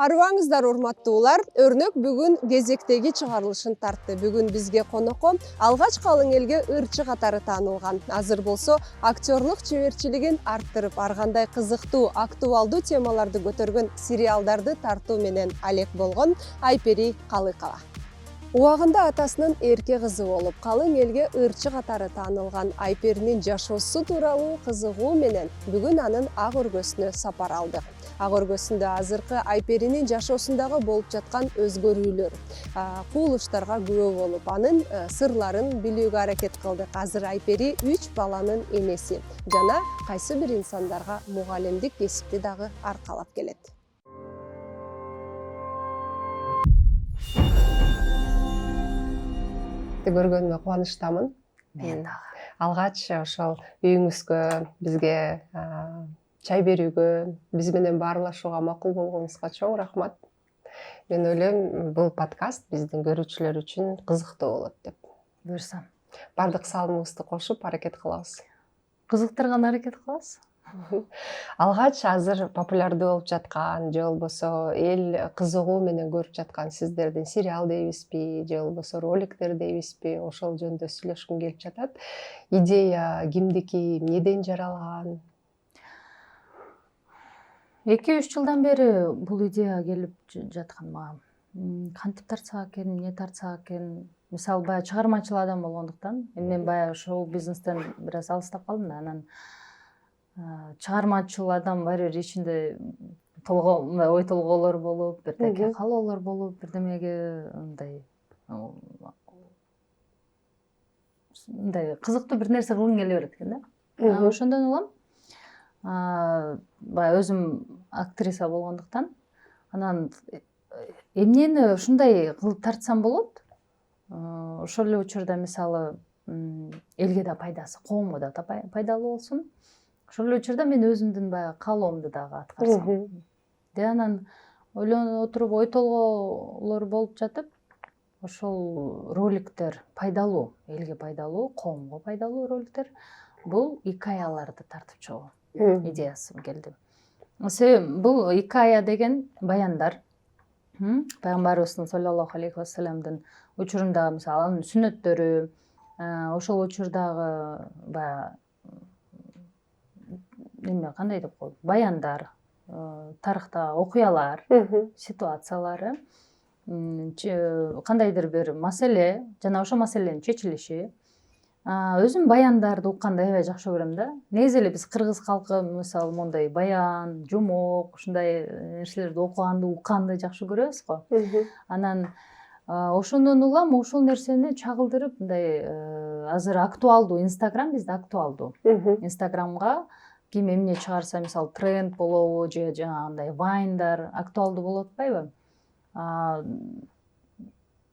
Арыбаңыздар урматтуулар, өрнөк бүгүн кезектеги чыгарылышын тартты. Бүгүн бизге конокко алгач калың элге ырчы катары таанылган. Азыр болсо актерлук чеберчилигин арттырып, ар кандай кызыктуу, актуалдуу темаларды көтөргөн сериалдарды тартуу менен алек болгон Айпери Калыкова. Убагында атасынын эрке кызы болуп, калың элге ырчы катары таанылган Айперинин жашоосу тууралуу кызыгуу менен бүгүн анын ак өргөсүнө сапар алдык. Ак өргөсүндө азыркы Айперинин жашоосундагы болуп жаткан өзгөрүүлөр, кубулуштарга күбө болуп, анын сырларын билүүгө аракет кылдык. Азыр Айпери 3 баланын энеси жана кайсы бир инсандарга мугалимдик кесипти дагы аркалап келет. Көргөнүмө кубанычтамын. Мен дагы. Алгач ошол үйүңүзгө бизге чай берүүгө, биз менен баарлашууга макул болгонуңузга чоң рахмат. Мен ойлойм, бул подкаст биздин көрүүчүлөр үчүн кызыктуу болот деп. Буюрса. Бардык салымыбызды кошуп аракет кылабыз. Кызыктырган аракет кылабыз. Алгач азыр популярдуу болуп жаткан, же болбосо эл кызыгуу менен көрүп жаткан сиздердин сериал дейбизби, же болбосо роликтер дейбизби, ошол жөнүндө сүйлөшкүм келип жатат. Идея кимдики, эмнеден жаралган? 2-3 жылдан бери бул идея келип жаткан мага. Кантип тартсак экен, эмне тартсак экен. Мисалы, баягы чыгармачыл адам болгондуктан, мен баягы шоу бизнестен бир аз алыстап калдым да, анан чыгармачыл адам баары бир ичинде ой толгоолор болуп, бирдеке каалоолор болуп, бирдемеге мындай кызыктуу бир нерсе кылгың келе берет экен да. Ошондон улам баягы өзүм актриса болгондуктан, анан эмнени ушундай кылып тартсам болот? Ошол эле учурда мисалы элге да пайдасы, коомго да пайдалуу болсун. Ошол эле учурда мен өзүмдүн баягы каалоомду дагы аткарсам. Де анан ойлонуп отуруп, ой толгоолор болуп жатып, ошол роликтер пайдалуу, элге пайдалуу, коомго пайдалуу роликтер, бул икаяларды тартып чыгуу идеясы келди. Бул икая деген баяндар. Пайгамбарыбыздын саллаллаху алейхи вассаламдын учурундагы, мисалы, анын сүннөттөрү, ошол учурдагы баягы кандай деп коет, баяндар, тарыхта окуялар, ситуациялары, кандайдыр бир маселе жана ошол маселенин чечилиши. Өзүм баяндарды укканды аябай жакшы көрөм да. Негизи эле биз кыргыз калкы мисалы мондай баян, жумок, ушундай нерселерди окуганды, укканды жакшы көрөбүз го. Анан ошондон улам ошол нерсени чагылдырып, мындай азыр актуалдуу, Инстаграм бизде актуалдуу. Инстаграмга ким эмне чыгарса, мисалы, тренд болобу, же жанагындай вайндар актуалдуу болуп атпайбы?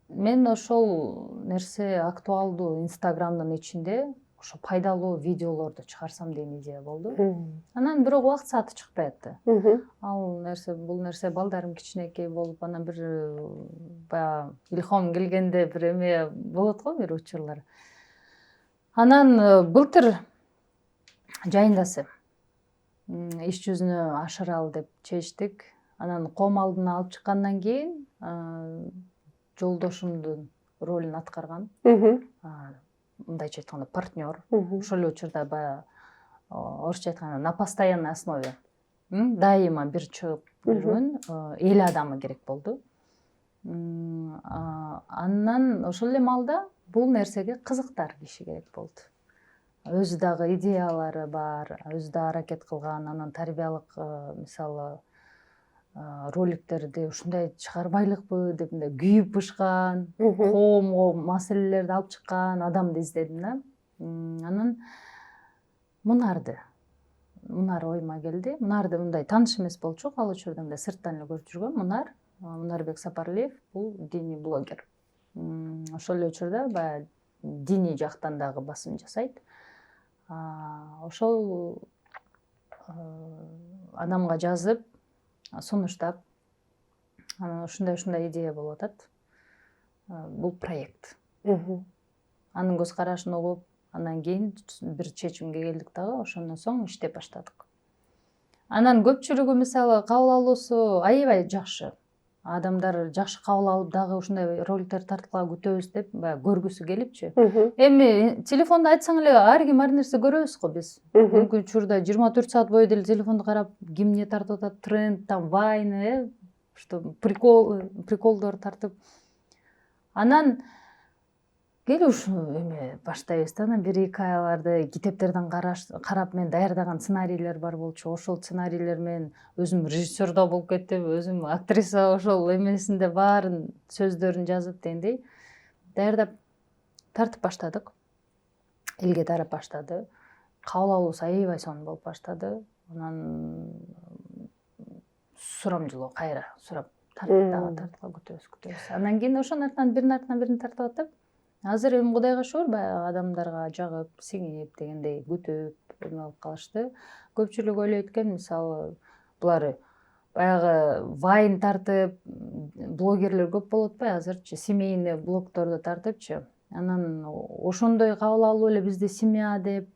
Мен ошол нерсе актуалдуу Инстаграмдын ичинде ошо пайдалуу видеолорду чыгарсам деген идея болду. Анан бирок убакыт сааты чыкпай атты. Бул нерсе балдарым кичинекей болуп, анан бир баягы илхом келгенде бир эме болот го бир учурлар. Анан былтыр жайындасы иш жүзүнө ашыралы деп чечтик. Анан коом алдына алып чыккандан кийин жолдошумдун ролун аткарган. Мындайча айтканда партнер. Ошол эле учурда баягы орусча айтканда на постоянной основе дайыма бир чыгып жүргөн эл адамы керек болду. Андан ошол эле маалда бул нерсеге кызыктар киши керек болду. Өзү дагы идеялары бар, өзү да аракет кылган, анан тарбиялык мисалы роликтерди ушундай чыгарбайлыкпы деп мындай күйүп бышкан, коомго маселелерди алып чыккан адамды издедим да. Анан Мунар оюма келди. Мунарды мындай тааныш эмес болчук, ал учурда мындай сырттан эле көрүп жүргөм. Мунарбек Сапарлиев бул диний блогер. Ошол эле учурда баягы диний жактан дагы басым жасайт. Ошол адамга жазып, сунуштап, анан ушундай идея болуп атат. Бул проект. Анын көз карашын угуп, андан кийин бир чечимге келдик дагы, ошондон соң иштеп баштадык. Анан көпчүлүгү мисалы кабыл алуусу аябай жакшы. Адамдар жакшы кабыл алып дагы ушундай роликтер тарткыла күтөбүз деп баягы көргүсү келипчи. Эми телефонду айтсаң эле ар ким ар нерсе көрөбүз го биз. Мүмкүн учурда 24 саат бою деле телефонду карап ким эмне тартып атат, тренд, там вайны, что приколдор тартып. Анан кели ушу эме баштайбыз да, анан 1-2 айларды китептерден карап мен даярдаган сценарийлер бар болчу. Ошол сценарийлер менен өзүм режиссер да болуп кеттим, өзүм актриса ошол эмесинде баарын сөздөрүн жазып дегендей даярдап тартып баштадык. Элге тарап баштады. Кабыл алуусу аябай сонун болуп баштады. Анан сурамжылоо кайра сурап тартыла күтөбүз. Андан кийин ошонун артынан бирин тартып атып, азыр эми Кудайга шүгүр баягы адамдарга жагып, сиңип дегендей күтүп эме алып калышты. Көпчүлүк ойлойт экен, мисалы, булар баягы вайн тартып, блогерлер көп болуп атпайбы азырчы, семейный блогторду тартыпчы. Анан ошондой кабыл алып эле бизди семья деп,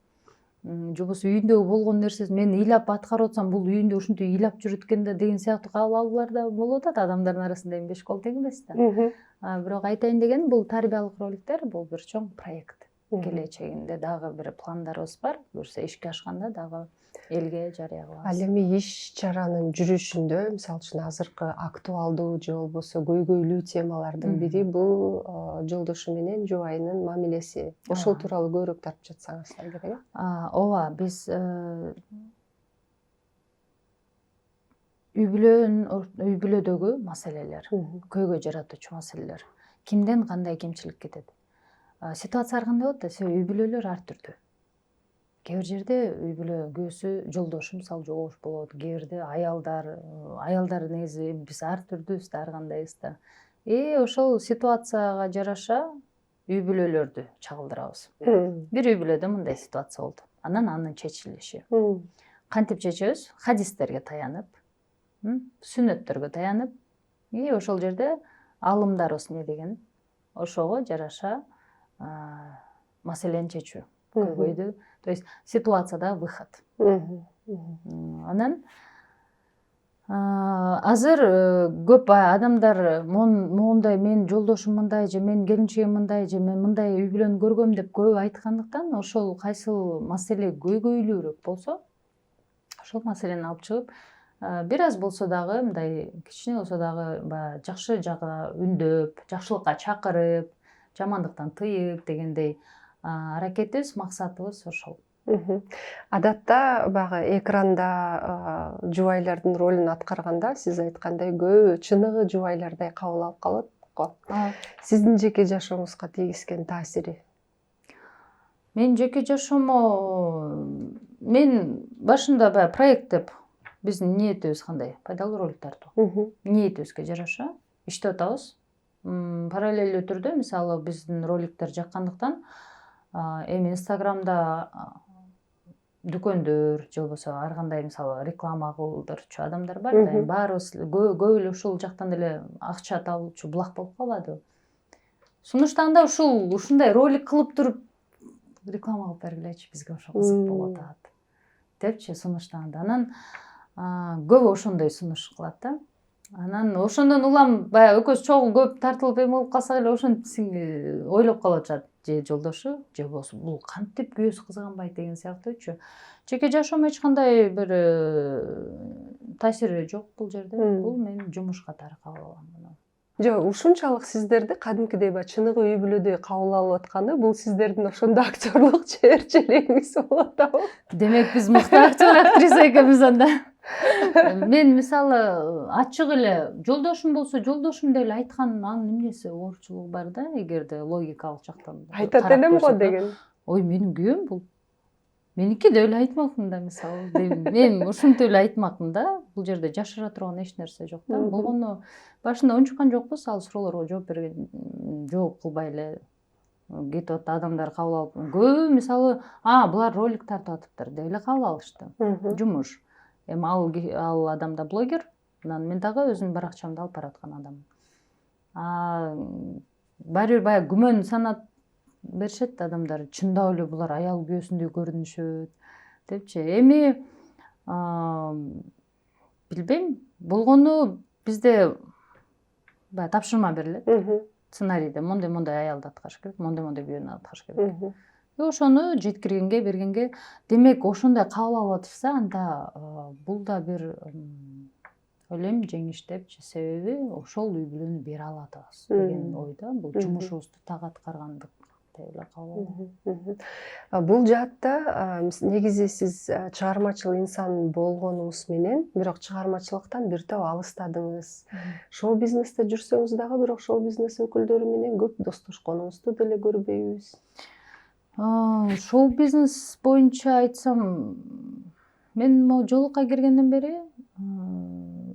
же болбосо үйүндөгү болгон нерсесин мен ыйлап аткарып атсам, бул үйүндө ушинтип ыйлап жүрөт экен да деген сыяктуу кабыл алуулар да болуп атат адамдардын арасында, эми беш кол тең эмес да. Бирок айтайын дегеним, бул тарбиялык роликтер, бул бир чоң проект. Келечегинде дагы бир пландарыбыз бар. Буюрса ишке ашканда дагы элге жарыя кылабыз. Ал эми иш-чаранын жүрүшүндө, мисалы үчүн азыркы актуалдуу же болбосо көйгөйлүү темалардын бири бул жолдошу менен жубайынын мамилеси. Ошол тууралуу көбүрөөк тартып жатсаңыздар керек. Ооба, биз үй бүлөдөгү маселелер, көйгөй жаратуучу маселелер. Кимден кандай кемчилик кетет? Ситуация ар кандай болот да, себеби үй бүлөлөр ар түрдүү. Кээ бир жерде үй бүлө күйөөсү, жолдошу мисалы жогуш болот, кээ бирде аялдар негизи биз ар түрдүүбүз да, ар кандайбыз да. Ошол ситуацияга жараша үй бүлөлөрдү чагылдырабыз. Бир үй бүлөдө мындай ситуация болду. Анан анын чечилиши. Кантип чечебиз? Хадистерге таянып, сүннөттөргө таянып, ошол жерде алымдарыбыз эмне деген, ошого жараша маселени чечүү, көйгөйдү, то есть ситуацияда выход. Анан азыр көп адамдар моундай, мен жолдошум мындай, же менин келинчегим мындай, же мен мындай үй бүлөнү көргөм деп көп айткандыктан, ошол кайсыл маселе көйгөйлүүрөөк болсо, ошол маселени алып чыгып, бир аз болсо дагы мындай кичине болсо дагы баягы жакшы жагына үндөп, жакшылыкка чакырып, жамандыктан тыйып дегендей аракетибиз, максатыбыз ошол. Адатта баягы экранда жубайлардын ролун аткарганда сиз айткандай көбү чыныгы жубайлардай кабыл алып калат го. Сиздин жеке жашооңузга тийгизген таасири? Менин жеке жашоомо, мен башында баягы проект деп биздин ниетибиз кандай? Пайдалуу ролик тартуу. Ниетибизге жараша иштеп атабыз. Параллелдүү түрдө мисалы биздин роликтер жаккандыктан эми Инстаграмда дүкөндөр же болбосо ар кандай мисалы реклама кылдырчу адамдар бар да, баарыбыз көп эле ушул жактан эле акча табуучу булак болуп калбадыбы? Сунуштаганда ушундай ролик кылып туруп реклама кылып бергилечи, бизге ошо кызык болуп атат депчи сунуштаганда. Анан көп ошондой сунуш кылат да. Анан ошондон улам баягы экөөбүз чогуу көп тартылып эме болуп калсак эле ошентип ойлоп калып атышат же жолдошу, же болбосо бул кантип күйөөсү кызганбайт деген сыяктуучу. Жеке жашоомо эч кандай бир таасири жок бул жерде. Бул менин жумуш катары кабыл алгам. Жок, ушунчалык сиздерди кадимкидей баягы чыныгы үй бүлөдөй кабыл алып атканы бул сиздердин ошондо актерлук чеберчилигиңиз болуп атабы? Демек биз мыкты актер, актриса экенбиз анда. Мен мисалы ачык эле жолдошум болсо, жолдошум деле айткан анын эмнеси оорчулугу бар да, эгерде логикалык жактан. Айтат элем го деген. Ой, менин күйөөм бул. Меники деп эле айтмакмын да, мисалы. Мен ушинтип эле айтмакмын да. Бул жерде жашыра турган эч нерсе жок да. Болгону башында унчуккан жокпуз, ал суроолорго жооп берген, жооп кылбай эле кетип атты, адамдар кабыл алып. Көбү мисалы, булар ролик тартып атыптыр деп эле кабыл алышты. Жумуш. Эми ал адам да блогер, анан мен дагы өзүмдүн баракчамды алып бараткан адаммын. Баары бир баягы күмөн санап беришет адамдар, чындап эле булар аял күйөөсүндөй көрүнүшөт депчи. Эми Билбейм, болгону бизде баягы тапшырма берилет. Сценарийде мондай аялды аткарыш керек, мондай бүйөнү аткарыш керек. Ошону жеткиргенге, бергенге, демек ошондой кабыл алып атышса, анда бул да бир ойлойм жеңиш депчи, себеби ошол үй бүлөнү бере алат атабыз деген ойдо. Бул жумушубузду так аткаргандык деп эле кабыл алам. Бул жаатта негизи сиз чыгармачыл инсан болгонуңуз менен, бирок чыгармачылыктан бир топ алыстадыңыз. Шоу бизнесте жүрсөңүз дагы, бирок шоу бизнес өкүлдөрү менен көп достошконуңузду деле көрбөйбүз. Шоу бизнес боюнча айтсам, мен могу жолукка киргенден бери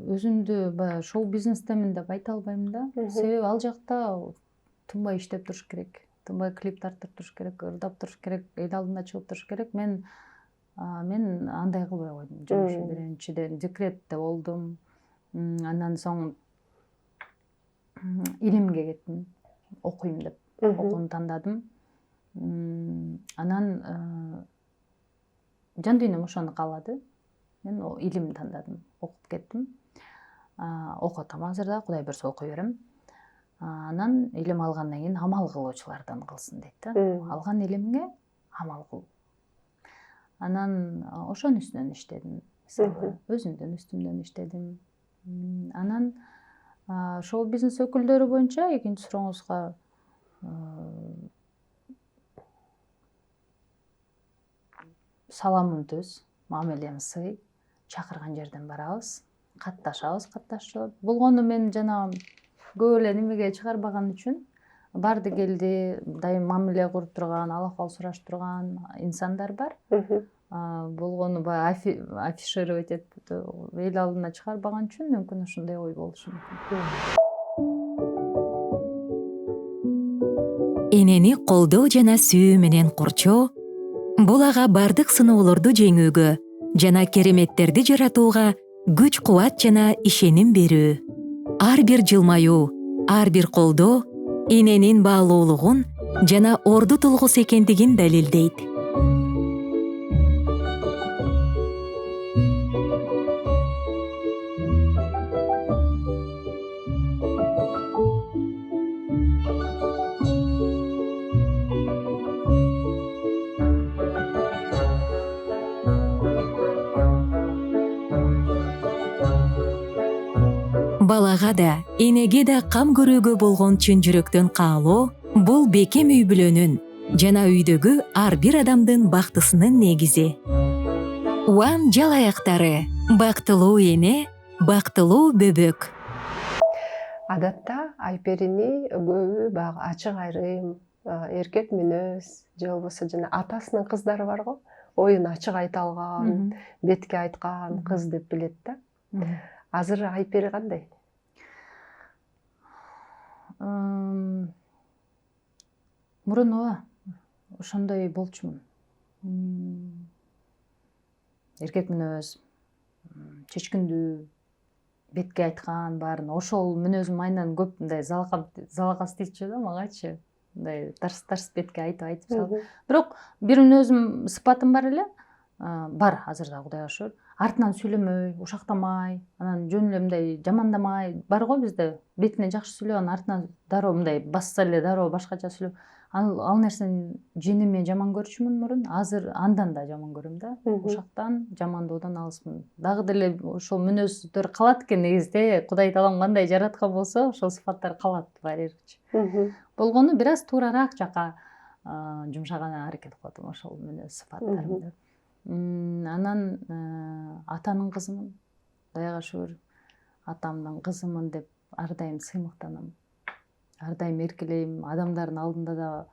өзүмдү баягы шоу бизнестемин деп айта албайм да. Себеби ал жакта тынбай иштеп туруш керек, тынбай клип тартып туруш керек, ырдап туруш керек, эл алдына чыгып туруш керек. Мен андай кылбай койдум. Жумуш биринчиден декретте болдум. Андан соң илимге кеттим, окуйм деп. Окууну тандадым. Анан жан дүйнөм ошону каалады. Мен илим тандадым, окуп кеттим. Окуп атам азыр да, Кудай буйрса окуй берем. Анан илим алгандан кийин амал кылуучулардан кылсын дейт да. Алган илимге амал кыл. Анан ошонун үстүнөн иштедим. Мисалы, өзүмдүн үстүмдөн иштедим. Анан шоу бизнес өкүлдөрү боюнча экинчи сурооңузга саламыбыз, мамилемиз сый, чакырган жерден барабыз, катташабыз, болгону мен жана көп эле немеге чыгарбаган үчүн барды келди, дайым мамиле куруп турган, ал акыбал сурашып турган инсандар бар. Болгону баягы афишировать этип эл алдына чыгарбаган үчүн мүмкүн ошондой ой болушу мүмкүн. Энени колдоо жана сүйүү менен курчоо бул ага бардык сыноолорду жеңүүгө жана кереметтерди жаратууга күч кубат жана ишеним берүү. Ар бир жылмаюу, ар бир колдоо эненин баалуулугун жана орду толгус экендигин далилдейт. Балага да, энеге да кам көрүүгө болгон чын жүрөктөн каалоо бул бекем үй бүлөнүн жана үйдөгү ар бир адамдын бактысынын негизи. Уан жал аяктары, бактылуу эне, бактылуу бөбөк. Адатта Айперини көбү баягы ачык айрым, эркек мүнөз, же болбосо жана атасынын кыздары бар го, оюн ачык айта алган, бетке айткан кыз деп билет да. Азыр Айпери кандай? Мурун ошондой болчумун. Эркек мүнөз, чечкиндүү, бетке айткан баарын, ошол мүнөзүм айынан көп мындай залакас тийчү да магачы. Мындай тарс бетке айтып салып. Бирок бир мүнөзүм сыпатым бар эле, бар азыр да Кудайга шүгүр. Артынан сүйлөмөй, ушактамай, анан жөн эле мындай жамандамай, бар го бизде бетине жакшы сүйлөп, анан артынан дароо мындай басса эле дароо башкача сүйлөп. Ал нерсени жениме жаман көрчүмүн мурун, азыр андан да жаман көрөм да. Ушактан, жамандоодан алысмын. Дагы деле ошол мүнөздөр калат экен негизде. Кудай таалам кандай жараткан болсо, ошол сыпаттар калат баарыбирчи. Болгону бир аз туурарак жака жумшаганга аракет кылып атам ошол мүнөз сыпаттарымды. Анан атанын кызымын. Кудайга шүгүр, атамдын кызымын деп ар дайым сыймыктанам. Ар дайым эркелейм, адамдардын алдында да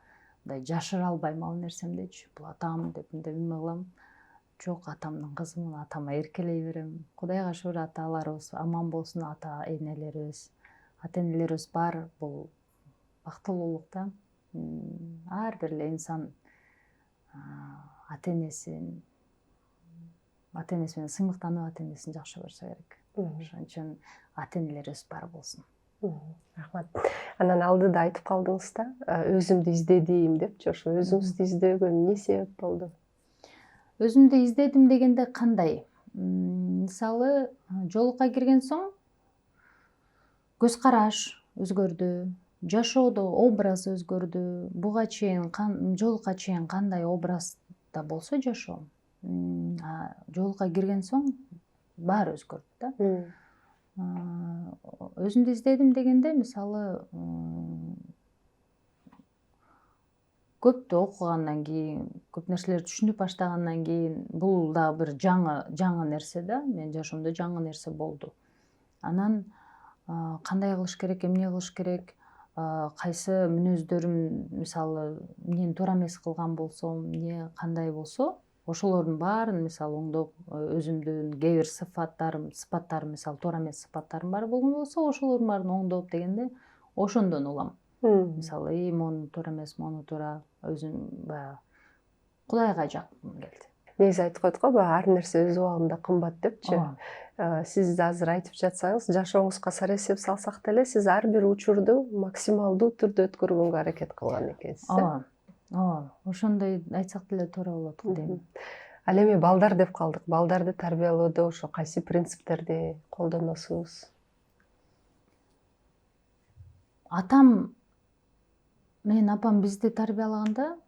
мындай жашыра албайм ал нерсемдичи. Бул атам деп мындай эме кылам. Жок, атамдын кызымын, атама эркелей берем. Кудайга шүгүр, аталарыбыз аман болсун, ата-энелерибиз. Ата-энелерибиз бар, бул бактылуулук да. Ар бир эле инсан ата-энеси менен сыймыктанып, ата-энесин жакшы көрсө керек. Ошон үчүн ата-энелерибиз бар болсун. Рахмат. Анан алдыда айтып калдыңыз да, өзүмдү издедим депчи. Ошо өзүңүздү издөөгө эмне себеп болду? Өзүмдү издедим дегенде кандай? мисалы жолукка кирген соң көз караш өзгөрдү, жашоодо образ өзгөрдү. Буга чейин жолукка чейин кандай образда болсо жашоо, жолукка кирген соң баары өзгөрдү да. Өзүмдү издедим дегенде мисалы көптү окугандан кийин, көп нерселерди түшүнүп баштагандан кийин бул дагы бир жаңы нерсе да, менин жашоомдо жаңы нерсе болду. Анан кандай кылыш керек, эмне кылыш керек, кайсы мүнөздөрүм мисалы эмнени туура эмес кылган болсом, эмне кандай болсо, ошолордун баарын мисалы оңдоп, өзүмдүн кээ бир сыпаттарым мисалы туура эмес сыпаттарым бар болгон болсо, ошолордун баарын оңдоп дегенде ошондон улам. Мисалы, мону туура эмес, мону туура, өзүм баягы Кудайга жаккым келди. Негизи айтып коет го, баягы ар нерсе өз убагында кымбат депчи. Сиз азыр айтып жатсаңыз, жашооңузга сара эсеп салсак деле, сиз ар бир учурду максималдуу түрдө өткөргөнгө аракет кылган экенсиз. Ооба, ошондой айтсак деле туура болот го дейм. Ал эми балдар деп калдык. Балдарды тарбиялоодо ошо кайсы принциптерди колдоносуз? Менин апам бизди тарбиялаганда,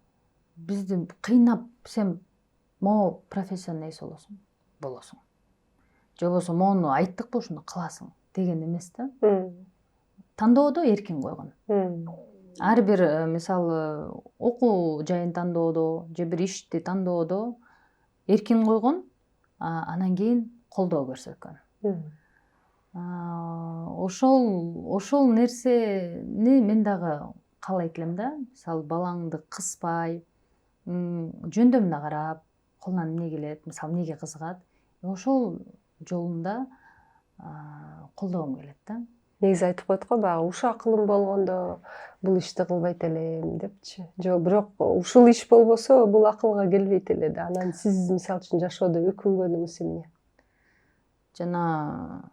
бизди кыйнап, сен могу профессияны эс болосуң. Же болбосо мону айттыкпы ушуну кыласың деген эмес да. Тандоодо эркин койгон. Ар бир мисалы окуу жайын тандоодо же бир ишти тандоодо эркин койгон, анан кийин колдоо көрсөткөн. Ошол нерсени мен дагы каалайт элем да. Мисалы балаңды кыспай, жөндөмүнө карап, колунан эмне келет, мисалы эмнеге кызыгат, ошол жолунда колдогум келет да. Негизи айтып коет го, баягы ушу акылым болгондо бул ишти кылбайт элем депчи. Же бирок ушул иш болбосо бул акылга келбейт эле да. Анан сиз мисалы үчүн жашоодо өкүнгөнүңүз эмне? Жана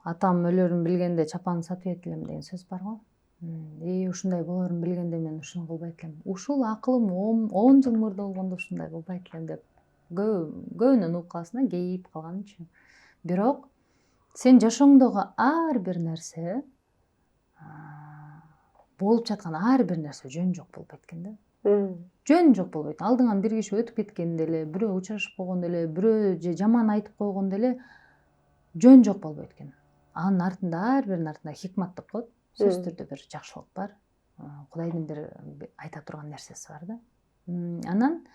атам өлөрүн билгенде чапанын сатпайт элем деген сөз бар го. Ушундай болорун билгенде мен ушуну кылбайт элем. Ушул акылым 10 жыл мурда болгондо ушундай кылбайт элем деп көбүнөн угуп каласың да, кейип калганчы. Бирок сен жашооңдогу ар бир нерсе, болуп жаткан ар бир нерсе жөн жок болбойт экен да. Жөн жок болбойт. Алдыңан бир киши өтүп кеткенде эле, бирөө учурашып койгондо эле, бирөө же жаман айтып койгондо эле жөн жок болбойт экен. Анын артында, ар биринин артында хикмат деп коет. Сөзсүз түрдө бир жакшылык бар. Кудайдын бир айта турган нерсеси бар да. Анан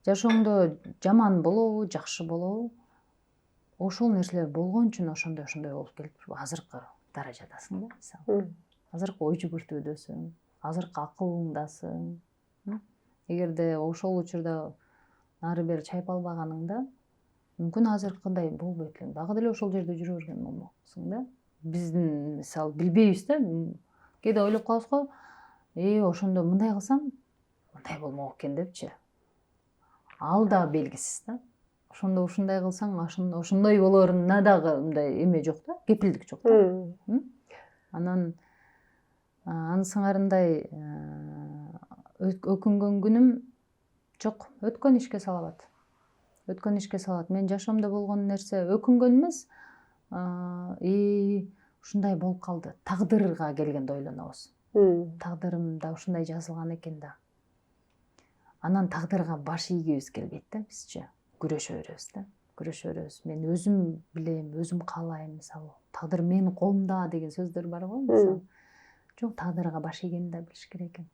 жашооңдо жаман болобу, жакшы болобу, ошол нерселер болгон үчүн ошондой болуп келип азыркы даражадасың да, мисалы. Азыркы ой жүгүртүүдөсүң, азыркы акылыңдасың. Эгерде ошол учурда ары бери чайпалбаганыңда, мүмкүн азыркыдай болбойт элең. Дагы деле ошол жерде жүрө берген болмоксуң да. Биздин мисалы билбейбиз да. Кээде ойлоп калабыз го, ошондо мындай кылсам, мындай болмок экен депчи. Ал да белгисиз да. Ошондо ушундай кылсаң, ошондой болоруна дагы мындай эме жок да, кепилдик жок да. Анан анын сыңарындай өкүнгөн күнүм жок. Өткөн ишке салабат. Мен жашоомдо болгон нерсе өкүнгөн эмес, ушундай болуп калды. Тагдырга келгенде ойлонобуз. Тагдырымда ушундай жазылган экен да. Анан тагдырга баш ийгибиз келбейт да бизче. Күрөшө беребиз. Мен өзүм билем, өзүм каалайм, мисалы. Тагдыр менин колумда деген сөздөр бар го, мисалы. Жок, тагдырга баш ийгенди да билиш керек экен.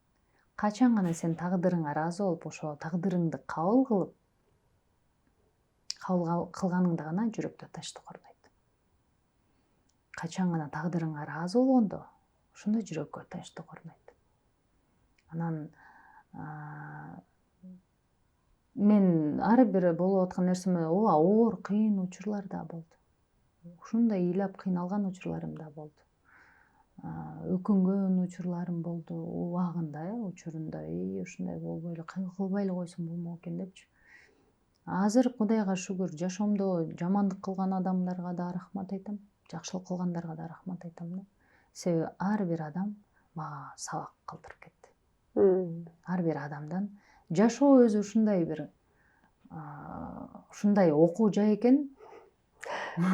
Качан гана сен тагдырыңа ыраазы болуп, ошо тагдырыңды кабыл кылганыңда гана жүрөктө таштык орнойт. Качан гана тагдырыңа ыраазы болгондо, ошондо жүрөккө таштык орнойт. Анан мен ар бир болуп аткан нерсеме оор, кыйын учурлар да болду. Ушундай ыйлап кыйналган учурларым да болду. Өкүнгөн учурларым болду. Убагында, учурунда, ушундай болбой эле, кылбай эле койсом болмок экен депчи. Азыр Кудайга шүгүр, жашоомдо жамандык кылган адамдарга да рахмат айтам, жакшылык кылгандарга да рахмат айтам да. Себеби ар бир адам мага сабак калтырып кетти. Ар бир адамдан жашоо өзү ушундай бир ушундай окуу жай экен.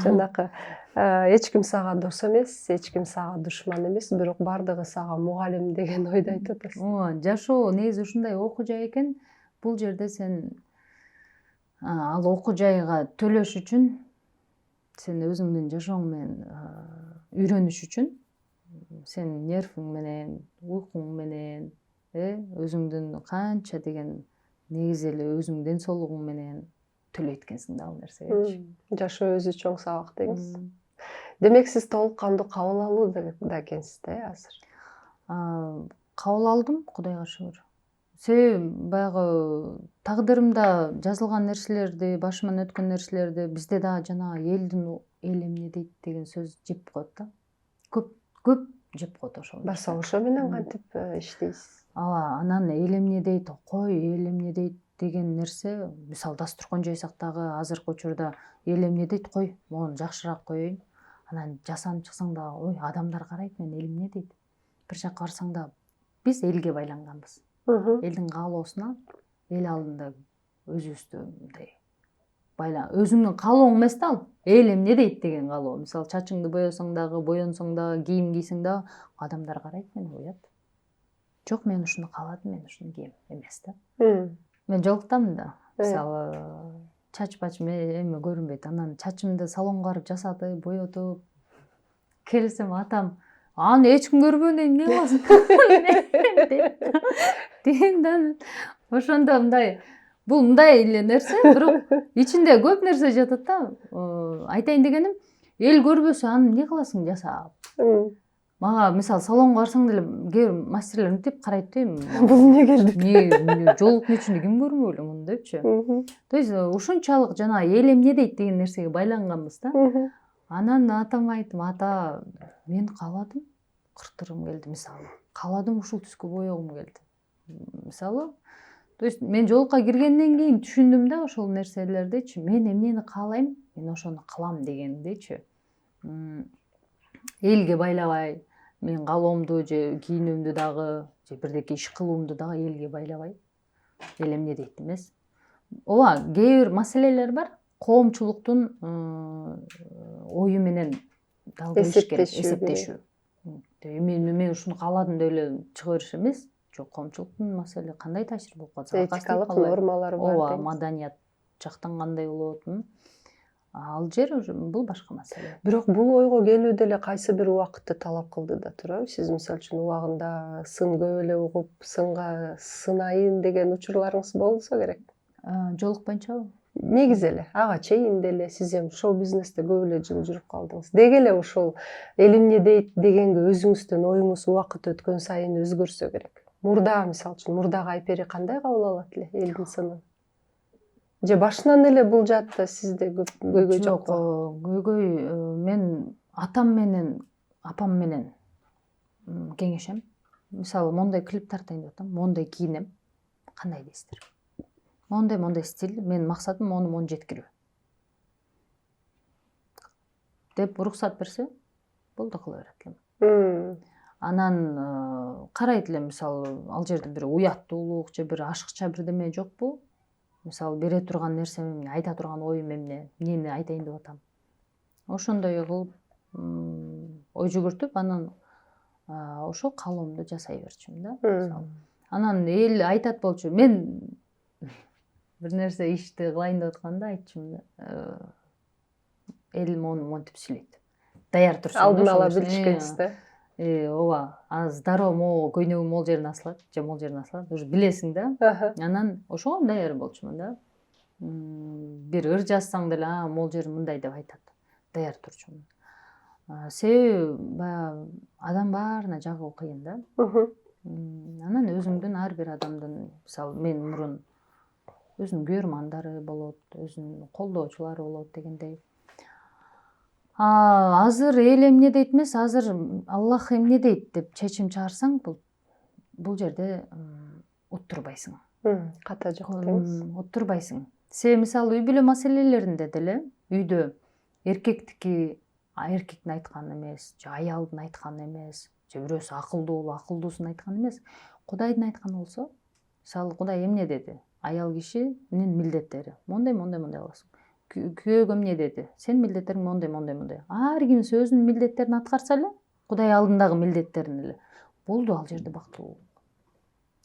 Жанакы эч ким сага дос эмес, эч ким сага душман эмес, бирок баардыгы сага мугалим деген ойду айтып атасыз. Ооба, жашоо негизи ушундай окуу жай экен. Бул жерде сен ал окуу жайга төлөш үчүн, сен өзүңдүн жашооң менен үйрөнүш үчүн сен нервиң менен, уйкуң менен, өзүңдүн канча деген негизи эле өзүңдүн ден соолугуң менен төлөйт экенсиң да ал нерсеге. Жашоо өзү чоң сабак деңиз. Демек сиз толук кандуу кабыл алууда экенсиз да азыр? Кабыл алдым, Кудайга шүгүр. Себеби баягы тагдырымда жазылган нерселерди, башыман өткөн нерселерди бизде дагы жанагы элдин эл эмне дейт деген сөз жеп коет да. Көп жеп коет ошол. Баса ошо менен кантип иштейсиз? Ооба, анан эл эмне дейт, кой эл эмне дейт деген нерсе, мисалы дастуркан жайсак дагы азыркы учурда эл эмне дейт, кой, могуну жакшыраак коеюн. Анан жасанып чыксаң дагы, ой, адамдар карайт, мен эл эмне дейт. Бир жака барсаң да биз элге байланганбыз. Элдин каалоосуна эл алдында өзүбүздү мындай өзүңдүн каалооң эмес да ал, эл эмне дейт деген каалоо. Мисалы чачыңды боёсоң дагы, боёнсоң дагы, кийим кийсең дагы адамдар карайт, мени коет. Жок, мен ушуну кааладым, мен ушуну кийем эмес да. Мен жолуктам да. Мисалы чач бачым эме көрүнбөйт. Анан чачымды салонго барып жасатып, боетуп келсем атам, аны эч ким көрбөгөн эмне кыласың дейм да. Ошондо бул мындай эле нерсе, бирок ичинде көп нерсе жатат да. Айтайын дегеним, эл көрбөсө аны эмне кыласың жасап? Мага мисалы салонго барсаң деле кээ бир мастерлер мынтип карайт да, Бул эмне келди? жолуктун ичинде ким көрмөй эле муну депчи. То есть ушунчалык жанагы эл эмне дейт деген нерсеге байланганбыз да. Анан атама айттым, ата, мен кааладым, кыртыргым келди, мисалы. Кааладым, ушул түскө боегум келди. Мисалы, то есть мен жолукка киргенден кийин түшүндүм да ошол нерселердичи. Мен эмнени каалайм, мен ошону кылам дегендичи. Элге байлабай, мен каалоомду же кийинүүмдү дагы, же бирдеке иш кылуумду дагы элге байлабай, эл эмне дейт эмес. Ооба, кээ бир маселелер бар, коомчулуктун ою менен дал келиш керек, эсептешүү. Мен ушуну кааладым деп эле чыга бериш эмес. Жок, коомчулуктун маселе кандай таасир болуп калса, этикалык нормалар бар. Ооба, маданият жактан кандай болот? Ал жер бул башка маселе. Бирок бул ойго келүү деле кайсы бир убакытты талап кылды да турабы? Сиз мисалы үчүн убагында сын көп эле угуп, сынга сынайын деген учурларыңыз болсо керек. Жолукпайынчабы? Негизи эле ага чейин деле сиз эми шоу бизнесте көп эле жыл жүрүп калдыңыз. Деги эле ушул эл эмне дейт дегенге өзүңүздүн оюңуз убакыт өткөн сайын өзгөрсө керек. Мурда мисалы үчүн мурдагы Айпери кандай кабыл алат эле элдин сынын? Же башынан эле бул жатты сизде көйгөй жок? Жок, көйгөй мен атам менен апам менен кеңешем. Мисалы, мондай клип тартайын деп атам, мондай кийинем. Кандай дейсиздер? Мондай стиль, менин максатым мону жеткирүү. Деп уруксат берсе, болду, кыла берет элем. Анан карайт элем, мисалы, ал жерде бир уяттуулук же бир ашыкча бирдеме жокпу? Мисалы, бере турган нерсем эмне, айта турган оюм эмнени айтайын деп атам. Ошондой кылып ой жүгүртүп, анан ошо каалоомду жасай берчүмүн да. Анан эл айтат болчу. Мен бир нерсе ишти кылайын деп атканда айтчумун да. Эл монтип сүйлөйт. Даяр турсун. Алдын ала билишкенсиз да. Ооба, здорово, могу көйнөгүм могул жерине асылат, же могул жерине асылат. Уже билесиң да. Анан ошого даяр болчумун да. Бир ыр жазсаң деле, могул жери мындай деп айтат. Даяр турчумун. Себеби баягы адам баарына жагуу кыйын да. Анан өзүңдүн ар бир адамдын, мисалы, мен мурун өзүнүн көрмандары болот, өзүнүн колдоочулары болот дегендей. Азыр эл эмне дейт эмес, азыр Аллах эмне дейт деп чечим чыгарсаң, бул жерде уттурбайсың. Ката жок деңиз. Уттурбайсың. Себеби мисалы үй бүлө маселелеринде деле үйдө эркектин айтканы эмес, же аялдын айтканы эмес, же бирөөсү акылдуусун айтканы эмес, Кудайдын айтканы болсо, мисалы Кудай эмне деди? аял кишинин милдеттери мондай кыласың. Күйөөгө эмне деди? Сен милдеттериң мондай. Ар кимиси өзүнүн милдеттерин аткарса эле, Кудай алдындагы милдеттерин эле, болду ал жерде бактылуу.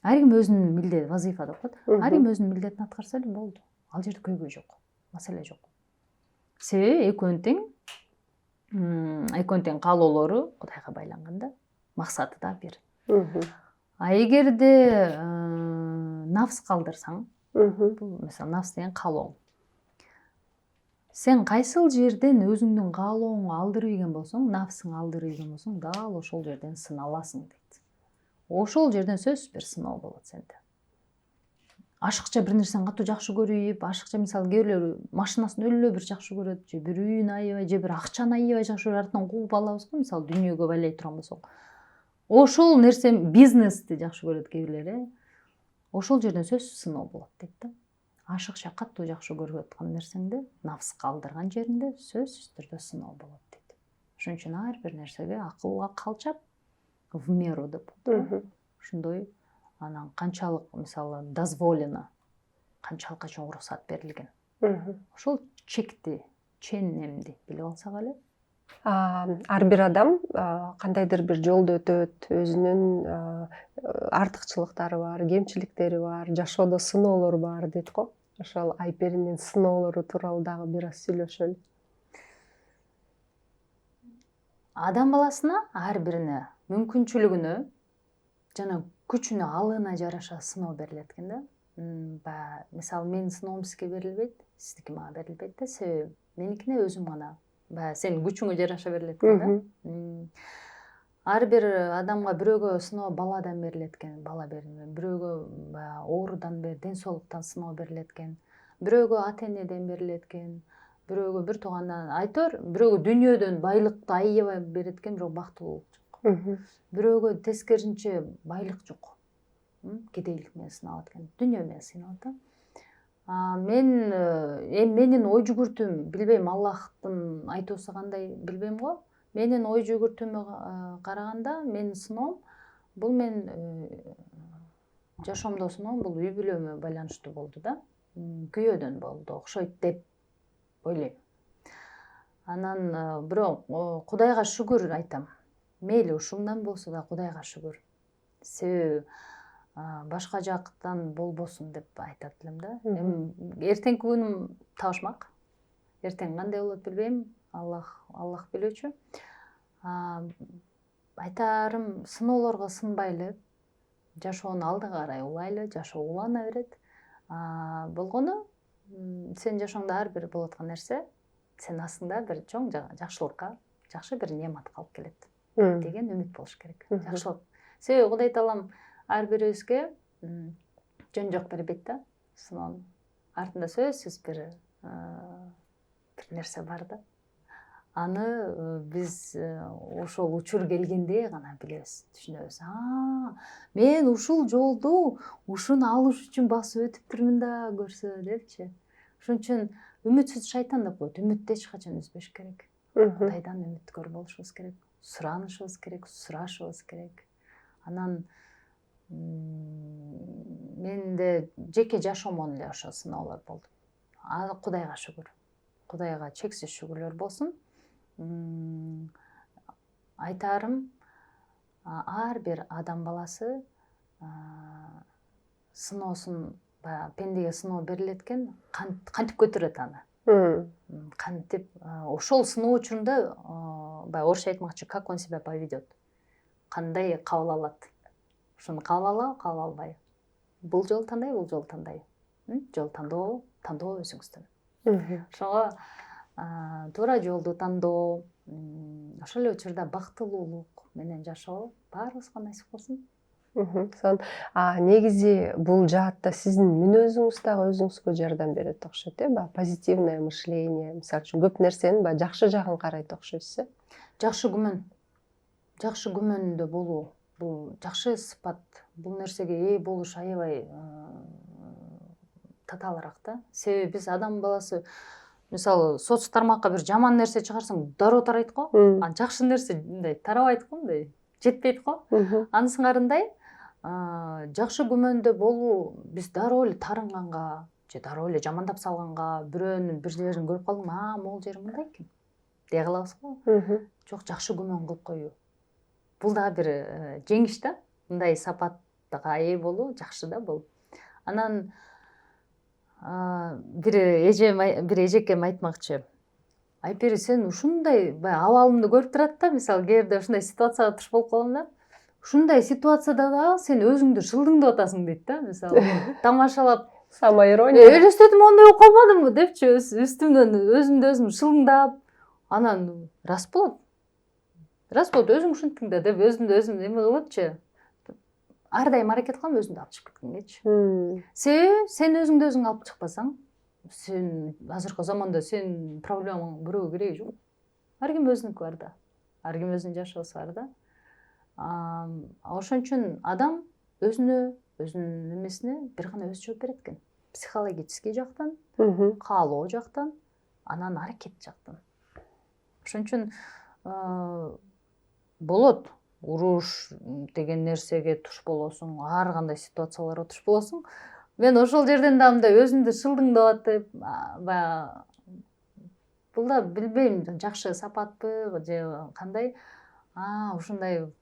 Ар ким өзүнүн милдети, вазифа деп коет. Ар ким өзүнүн милдетин аткарса эле болду. Ал жерде көйгөй жок, маселе жок. Себеби экөөнүн тең каалоолору Кудайга байланган да, максаты да бир. А эгерде нафс калдырсаң, бул мисалы нафс деген каалооң. Сен кайсыл жерден өзүңдүн каалооңду алдырып ийген болсоң, нафсыңды алдырып ийген болсоң, дал ошол жерден сыналасың дейт. Ошол жерден сөзсүз бир сыноо болот сенде. Ашыкча бир нерсени катуу жакшы көрүп, ашыкча мисалы кээ бирлер машинасын өлө бир жакшы көрөт, же бир үйүн аябай, же бир акчаны аябай жакшы көрүп, артынан кууп алабыз го, мисалы дүйнөгө байлай турган болсок. Ошол нерсе бизнести жакшы көрөт кээ бирлер, ошол жерден сөзсүз сыноо болот дейт да. Ашыкча катуу жакшы көрүп аткан нерсеңди нафс калдырган жеринде сөзсүз түрдө сыноо болот дейт. Ошон үчүн ар бир нерсеге акылга калчап, в меру деп коет. Ошондой анан канчалык мисалы дозволено, канчалыкка чейин уруксат берилген. Ошол чекти, ченемди билип алсак эле. Ар бир адам кандайдыр бир жолду өтөт, өзүнүн артыкчылыктары бар, кемчиликтери бар, жашоодо сыноолор бар дейт го. Ошол Айперинин сыноолору тууралуу дагы бир аз сүйлөшөлү. Адам баласына ар бирине мүмкүнчүлүгүнө жана күчүнө алына жараша сыноо берилет экен да. Мисалы менин сыноом сизге берилбейт, сиздики мага берилбейт да, себеби меникине өзүм гана сенин күчүңө жараша берилет экен да. Ар бир адамга бирөөгө сыноо баладан берилет экен, бала берилет. Бирөөгө оорудан ден соолуктан сыноо берилет экен. Бирөөгө ата энеден берилет экен. Бирөөгө бир туугандан, айтор, бирөөгө дүйнөдөн байлыкты аябай берет экен, бирок бактылуулук жок. Бирөөгө тескерисинче байлык жок. Кедейлик менен сыналат экен, дүйнө менен сыналат да. Менин ой жүгүртүүм, билбейм, Аллахтын айтуусу кандай билбейм го. Менин ой жүгүртүүмө караганда, менин сыноом бул жашоомдо сыноом бул үй бүлөмө байланыштуу болду да. Күйөөдөн болду, окшойт деп ойлойм. Анан бирок Кудайга шүгүр айтам. Мейли ушундан болсо да Кудайга шүгүр. Себеби башка жактан болбосун деп айтат элем да. Эртеңки күнүм табышмак. Эртең кандай болот билбейм. Аллах билүүчү. Айтарым, сыноолорго сынбайлы, жашоону алдыга карай улайлы, жашоо улана берет. Болгону сен жашооңдо ар бир болуп аткан нерсе сен астыңда бир чоң жакшылыкка, жакшы бир неаматка алып келет деген үмүт болуш керек. Жакшылык. Себеби Кудай Таалам ар бирибизге жөн жок бербейт да. Сыноонун артында сөзсүз бир нерсе бар да. Аны биз ошол учур келгенде гана билебиз, түшүнөбүз. Мен ушул жолду ушуну алыш үчүн басып өтүптүрмүн да, көрсө депчи. Ошон үчүн үмүтсүз шайтан деп коет. Үмүттү эч качан үзбөш керек. Кудайдан үмүткөр болушубуз керек, суранышыбыз керек, сурашыбыз керек. Анан менде жеке жашоомон эле ошо сыноолор болду. Кудайга шүгүр. Кудайга чексиз шүгүрлөр болсун. Айтарым, ар бир адам баласы сыноосун, пендеге сыноо берилет экен, кантип көтөрөт аны. Кантип ошол сыноо учурунда орусча айтмакчы, как он себя поведет. Кандай кабыл алат. Ошону кабыл алабы, кабыл албайбы. Бул жол тандай, бул жол тандай. Жол тандоо өзүңүздөн. Ошого туура жолду тандоо, ошол эле учурда бактылуулук менен жашоо баарыбызга насип болсун. Негизи бул жаатта сиздин мүнөзүңүз дагы өзүңүзгө жардам берет окшойт, позитивное мышление, мисалы үчүн көп нерсенин жакшы жагын карайт окшойсуз. Жакшы күмөндө болуу, бул жакшы сыпат. Бул нерсеге ээ болуш аябай татаалыраак да. Себеби биз адам баласы, мисалы, соц тармакка бир жаман нерсе чыгарсаң, дароо тарайт го. Жакшы нерсе тарабайт го, мындай жетпейт го. Анысың арындай, жакшы күмөндө болуу, биз дароо эле тарынганга же дароо эле жамандап салганга, бирөөнүн бир жерин көрүп калдың, могул жери мындай экен дей калабыз го. Жок, жакшы күмөн кылып коюу. Бул дагы бир жеңиш да. Мындай сапаттага ээ болуу жакшы да бул. Анан бир эжекем айтмакчы. Айпери, сен ушундай баягы абалымды көрүп турат да, мисалы кээде ушундай ситуацияга туш болуп калам да. Ушундай ситуацияда да сен өзүңдү шылдыңдап атасың дейт да, мисалы. Тамашалап, самоирония. элестетим ондой болуп калмадымбы депчи, үстүмдөн өзүмдү өзүм шылдыңдап, анан рас болот, өзүң ушинттиң да деп өзүмдү өзүм эме кылыпчы. Ар дайым аракет кылам өзүмдү алып чыгып кеткенгечи. Себеби сен өзүңдү өзүң алып чыкпасаң, сен азыркы заманда сен проблемаң бирөөгө кереги жок. Ар ким өзүнүкү бар да. Ар ким өзүнүн жашоосу бар да. Ошон үчүн адам өзүнүн эмесине бир гана өзү жооп берет экен. Психологический жактан, каалоо жактан, анан аракет жактан. Ошон үчүн болот, уруш деген нерсеге туш болосуң, ар кандай ситуацияларга туш болосуң. Мен ошол жерден да мындай өзүмдү шылдыңдап атып, баягы бул да билбейм, жакшы сапатпы же кандай. Ушундай,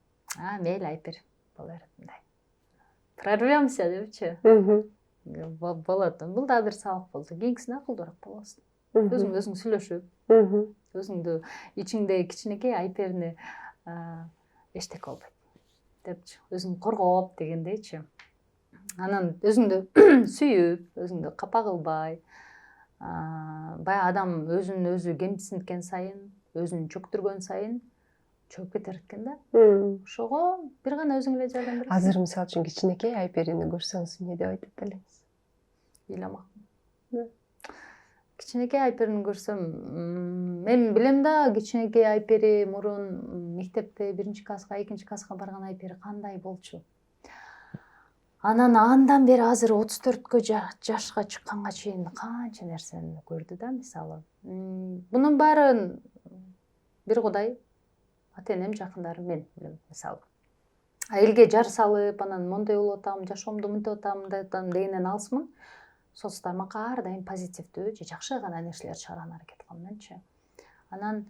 мейли Айпер, боло берет мындай. Прорвемся депчи. Болот. Бул да бир сабак болду. Кийинкисине акылдуураак болосуң. Өзүң сүйлөшүп, өзүңдү ичиңдеги кичинекей Айперни эчтеке болбойт депчи, өзүңдү коргоп дегендейчи. Анан өзүңдү сүйүп, өзүңдү капа кылбай, баягы адам өзүн өзү кемсинткен сайын, өзүн чөктүргөн сайын чөгүп кетер экен да. Ошого бир гана өзүң эле жардам бересиң. Азыр мисалы үчүн кичинекей Айперини көрсөңүз эмне деп айтып элеңиз? Ыйламакмын. Кичинекей Айперин көрсөм, мен билем да, кичинекей Айпери мурун мектепте 1-класска, 2-класска барган Айпери кандай болчу. Анан андан бери азыр 34 жашка чыкканга чейин канча нерсени көрдү да, мисалы. Бунун баарын бир Кудай, ата-энем, жакындарым, мен билем, мисалы. Элге жар салып, анан мондой болуп атам, жашоомду мынтип атам дегенден алысмын. Соц тармакка ар дайым позитивдүү же жакшы гана нерселерди чыгарган аракет кылам менчи. Анан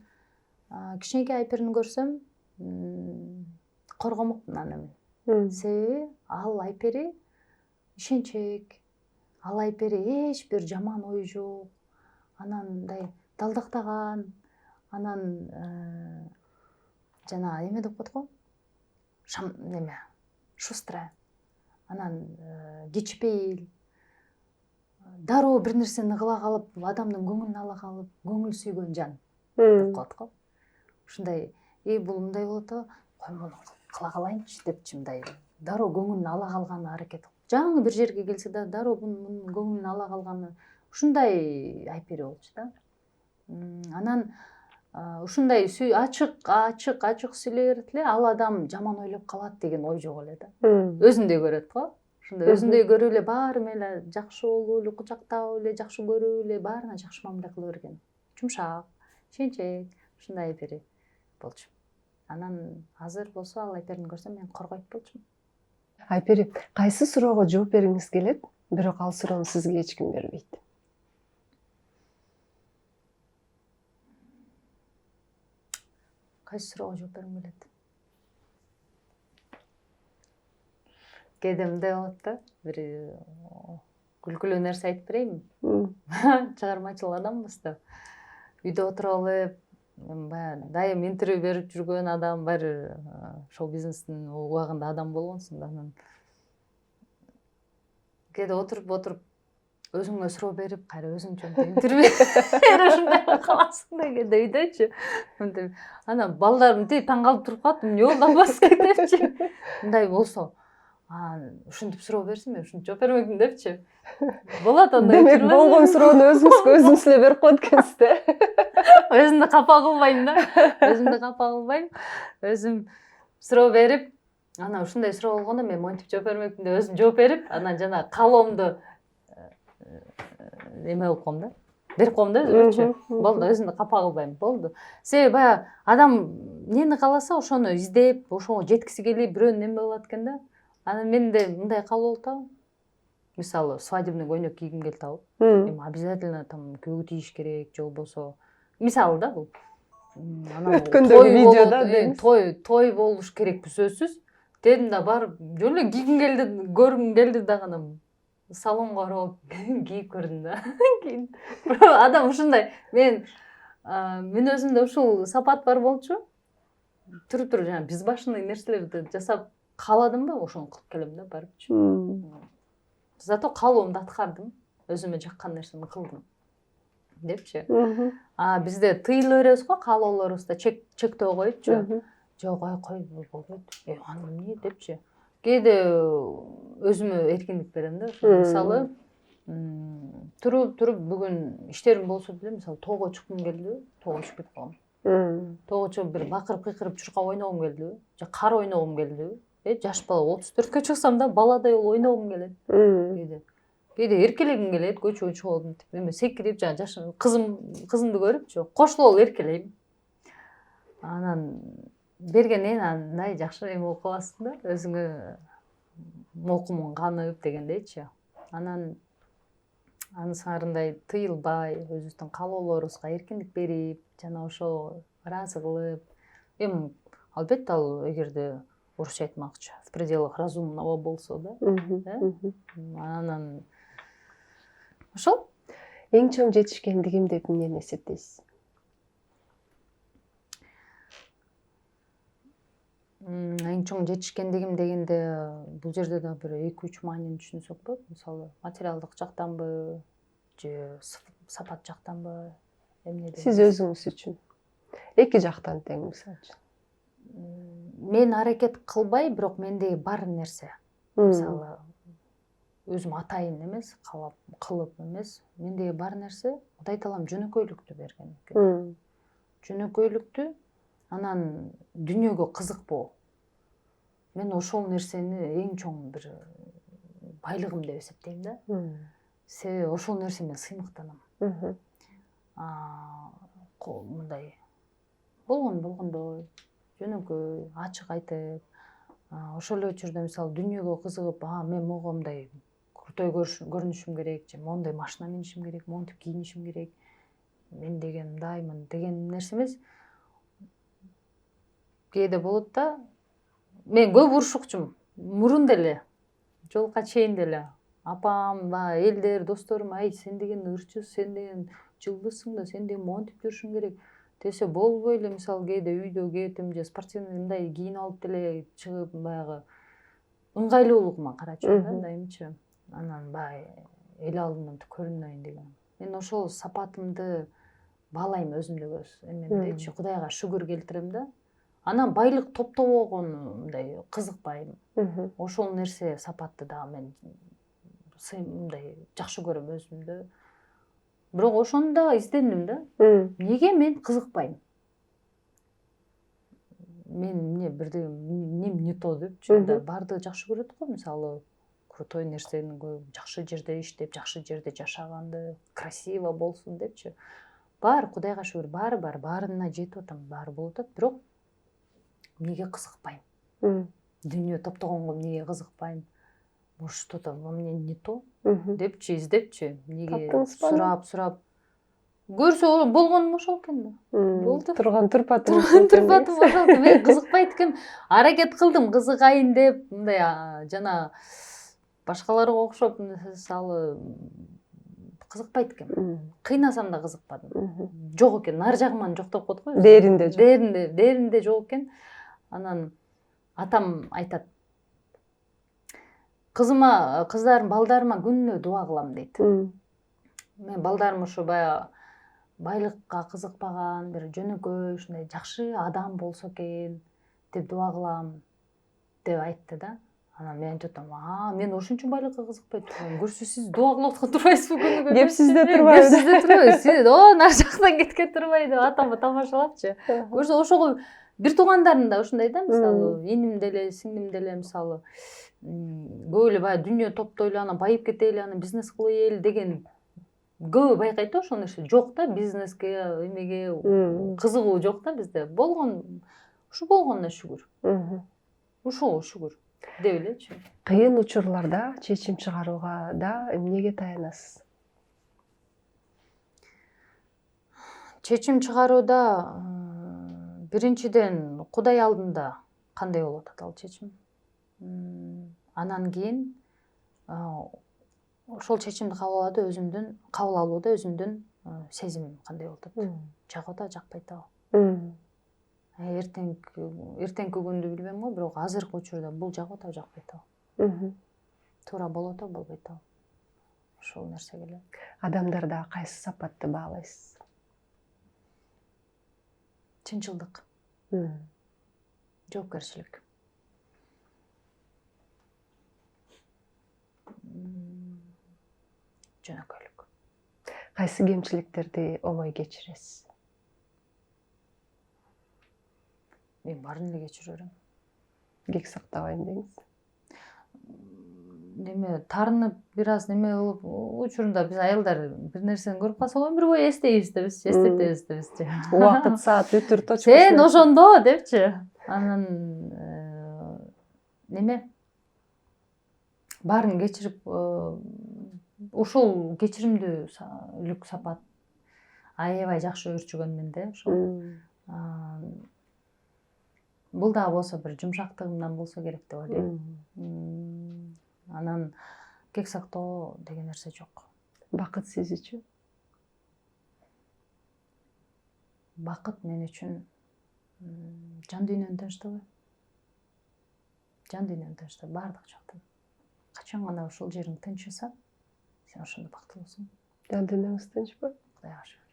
кичинекей Айперин көрсөм, коргомокмун аны мен. Себеби ал Айпери ишенчек, ал Айпери эч бир жаман ой жок, анан мындай далдактаган, анан жана эме деп коет го, шустрая, анан кичпейил, дароо бир нерсени кыла калып, адамдын көңүлүн ала калып, көңүл сүйгөн жан деп коет го. Ушундай, бул мындай болот да, кой муну кыла калайынчы депчи, мындай дароо көңүлүн ала калганы аракет. Жаңы бир жерге келсе да, дароо мунун көңүлүн ала калганы, ушундай Айпери болчу да. Анан ушундай ачык сүйлөй берет эле, ал адам жаман ойлоп калат деген ой жок эле да. Өзүндөй көрөт го. Ушундай өзүндөй көрүп эле, баары менен жакшы болуп эле, кучактап эле, жакшы көрүп эле, баарына жакшы мамиле кыла берген. Жумшак, ишенчек, ушундай Айпери болчу. Анан азыр болсо ал Айперин көрсөм, мен коргойт болчумун. Айпери, кайсы суроого жооп бергиңиз келет, бирок ал суроону сизге эч ким бербейт? Кайсы суроого жооп бергим келет? Кээде мындай болот да, бир күлкүлүү нерсе айтып берейинби? Чыгармачыл адамбыз да. Үйдө отуруп алып, баягы дайым интервью берип жүргөн адам, баары шоу бизнестин убагында адам болгонсуң да. Анан кээде отуруп өзүңө суроо берип, кайра өзүңчө интервью берип ушундай каласың да кээде үйдөчү. Анан балдарым таң калып туруп калат, эмне болду апасы депчи. Мындай болсо, ушинтип суроо берсин, мен ушинтип жооп бермекмин депчи. Болот андай. Демек, болгон суроону өзүңүзгө өзүңүз эле берип коет экенсиз да. Өзүмдү капа кылбайм да. Өзүм суроо берип, анан ушундай суроо болгондо мен монтип жооп бермекмин деп өзүм жооп берип, анан жана каалоомду эме кылып коем да. Берип коем да өзүмчө. Болду, өзүмдү капа кылбайм, болду. Себеби баягы адам эмнени кааласа, ошону издеп, ошого жеткиси келип, бирөөнүн эме кылат экен да. Анан менде мындай кабыл болуп атабы. Мисалы, свадебный көйнөк кийгим келип атабы. Эми обязательно там күйөөгө тийиш керек, же болбосо мисалы да бул. Анан Өткөндөгү видеода той болуш керек сөзсүз. Дедим да барып жөн эле кийгим келди, көргүм келди дагы анан салонго барып кийип көрдүм да. Адам ушундай. Мен өзүмдө ушул сапат бар болчу. Туруп жана биз башындагы нерселерди жасап кааладымбы, ошону кылып келем да барыпчы. Зато каалоомду аткардым. Өзүмө жаккан нерсени кылдым. Депчи. Бизде тыйыла беребиз го, каалоолорубузда чектөө коюпчу. Жок, кой болбойт. Аны эмне депчи. Кээде өзүмө эркиндик берем да. Мисалы, туруп бүгүн иштерим болсо деле, мисалы, тоого чыккым келди, тоого чыгып кетип калам. Тоого чыгып бир бакырып кыйкырып чуркап ойногум келди, же кар ойногум келди. Жаш бала 34-кө чыксам да баладай ойногум келет. Кээде эркелегим келет, көчөгө чыгып, эме секирип, жана жаш кызымды көрүпчү, кошулуп эркелейм. Анан бергенден андай жакшы эме болуп каласың да, өзүңө мокумуң канып дегендейчи. Анан анысыңарындай тыйылбай, өзүбүздүн каалоолорубузга эркиндик берип, жана ошо ыраазы кылып, эми албетте ал эгерде орусча айтмакчы, в пределах разумного болсо да. Анан ошол Эң чоң жетишкендигим деп эмнени эсептейсиз? Эң чоң жетишкендигим дегенде бул жерде да бир 2-3 маанини түшүнсөк болот. Мисалы, материалдык жактанбы, же сапат жактанбы, эмнеден? Сиз өзүңүз үчүн. Эки жактан тең мисалы үчүн. Мен аракет кылбай, бирок мендеги бар нерсе. Мисалы, өзүм атайын эмес, кылып эмес, мендеги бар нерсе Кудай таалам жөнөкөйлүктү берген экен. Жөнөкөйлүктү, анан дүйнөгө кызыкпоо. Мен ошол нерсени эң чоң бир байлыгым деп эсептейм да. Себеби ошол нерсе менен сыймыктанам. Мындай болгондой, жөнөкөй, ачык айтып, ошол эле учурда мисалы дүйнөгө кызыгып, мен мого мындай крутой көрүнүшүм керек, же мондай машина минишим керек, монтип кийинишим керек, мен деген мындаймын деген нерсе эмес. Кээде болот да, мен көп урушукчумун. Мурун деле, жолука чейин деле апам, элдер, досторум, сен деген ырчысың, сен деген жылдызсың да, сен деген монтип жүрүшүң керек десе болбой эле, мисалы кээде үйдө кетим же спортивный мындай кийинип алып деле чыгып, баягы ыңгайлуулугума карап жүрөм да дайымчы. Анан эл алдынан көрүнөйүн деген. Мен ошол сапатымды баалайм өзүмдөгү эмемдечи, Кудайга шүгүр келтирем да. Анан байлык топтогонго мындай кызыкпайм. Ошол нерсе сапатты дагы мен мындай жакшы көрөм өзүмдө. Бирок ошону да издендим да. Неге мен кызыкпайм? Мен эмне бирдеге эмнем не то депчи, баардыгы жакшы көрөт го, мисалы, крутой нерсени жакшы жерде иштеп, жакшы жерде жашаганды, красиво болсун депчи. Баары Кудайга шүгүр, баары бар, баарына жетип атам, баары болуп атат, бирок эмнеге кызыкпайм? Дүйнө топтогонго эмнеге кызыкпайм? Может, что-то во мне не то депчи, издепчи, эмнеге сурап көрсө болгонум ошол экен да. Болду. Турпатым ошол. Мен кызыкпайт экем, аракет кылдым кызыгайын деп, мындай жана башкаларга окшоп, мисалы, кызыкпайт экем. Кыйнасам да кызыкпадым. Жок экен, ар жагыман жоктоп коет го. Дээринде жок экен. Анан атам айтат: балдарыма күнүнө дуа кылам дейт. Мен балдарым ушу баягы байлыкка кызыкпаган, бир жөнөкөй, ушундай жакшы адам болсо экен деп дуа кылам деп айтты да. Анан мен айтып атам, мен ошон үчүн байлыкка кызыкпай тургам. Көрсө сиз дуа кылып аткан турбайсызбы күнүгө? Кепсизде турбайбы? Кепсизде турбайбы? Сиз нар жактан кеткен турбай деп атамды тамашалапчы. Көрсө ошого бир туугандарым да ушундай да, мисалы, эним деле, сиңдим деле, мисалы, көп эле баягы дүйнө топтойлу, анан байып кетели, анан бизнес кылайлы деген көбү байкайт да, ошол нерсе жок да, бизнеске, эмеге кызыгуу жок да бизде. Ушу болгонуна шүгүр. Ошого шүгүр. деп элечи. Кыйын учурларда чечим чыгарууга да эмнеге таянасыз? Чечим чыгарууда биринчиден Кудай алдында кандай болуп атат ал чечим. Анан кийин ошол чечимди кабыл алууда өзүмдүн сезимим кандай болуп атат. Жагып атабы, жакпай атабы. Эртеңки күндү билбейм го, бирок азыркы учурда бул жагып атабы, жакпай атабы. Туура болуп атабы, болбой атабы. Ошол нерсе келет. Адамдарда кайсы сапатты баалайсыз? Чынчылдык, жоопкерчилик. Жөнөкөйлүк. Кайсы кемчиликтерди оңой кечиресиз? Мен баарын эле кечире берем. Кек сактабайм деңиз. Тарынып бир аз неме болуп, учурунда биз айылдар бир нерсени көрүп калсак өмүр бою эстейбиз дебиз, эстетебиз. Убакыт, саат, өтүр, точкасы. Сен ошондо депчи. Анан баарын кечирип, ушул кечиримдүүлүк сапат аябай жакшы өөрчүгөнмүн да ошол. Бул дагы болсо бир жумшактыгымдан болсо керек деп ойлойм. Анан кек сактоо деген нерсе жок. Бакыт сиз үчүн? Бакыт мен үчүн жан дүйнөнүн тынчтыгы. Жан дүйнөнүн тынчтыгы баардык жактан. Качан гана ушул жериң тынчыса, сен ошондо бактылуусуң. Жан дүйнөңүз тынчпы? Кудайга шүгүр.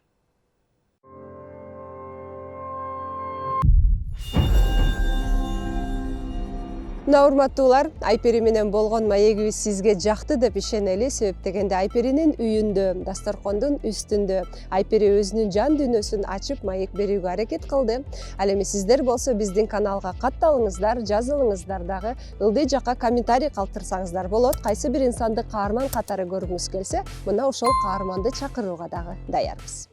Мына урматтуулар, Айпери менен болгон маегибиз сизге жакты деп ишенели, себеп дегенде Айперинин үйүндө, дасторкондун үстүндө Айпери өзүнүн жан дүйнөсүн ачып маек берүүгө аракет кылды. Ал эми сиздер болсо биздин каналга катталыңыздар, жазылыңыздар дагы, ылдый жакка комментарий калтырсаңыздар болот. Кайсы бир инсанды каарман катары көргүңүз келсе, мына ошол каарманды чакырууга дагы даярбыз.